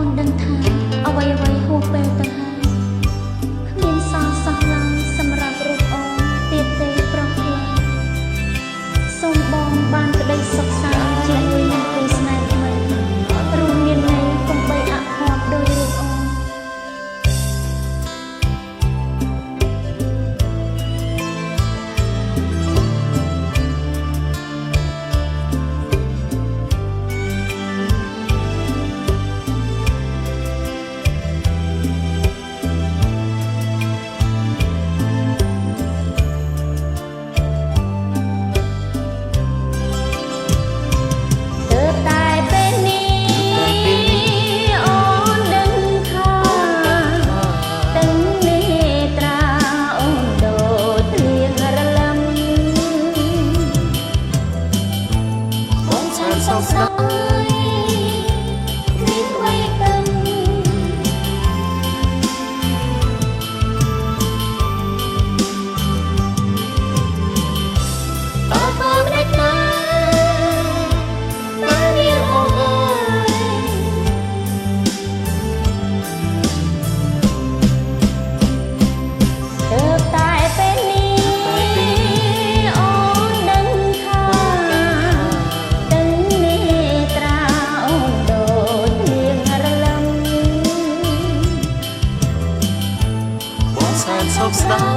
អូនដឹងថាអ្វីអ្វីហួសពេលទៅហើយគ្មានសល់សោះឡើយសម្រាប់រូបអូនទៀតទេប្រុសខ្លាំងសូមបងបានក្តីសុខសាន្តជាមួយនឹងគូស្នេហ៍ថ្មីរួមមានន័យកុំបីអភ័ព្វដោយរូបអូនសោកស្ដាយមានអ្វីกันអើបើមិនដាច់ណាមិនមានអូនអើយទើបតែពេលនេះអូនដឹងថាសោកស្ដា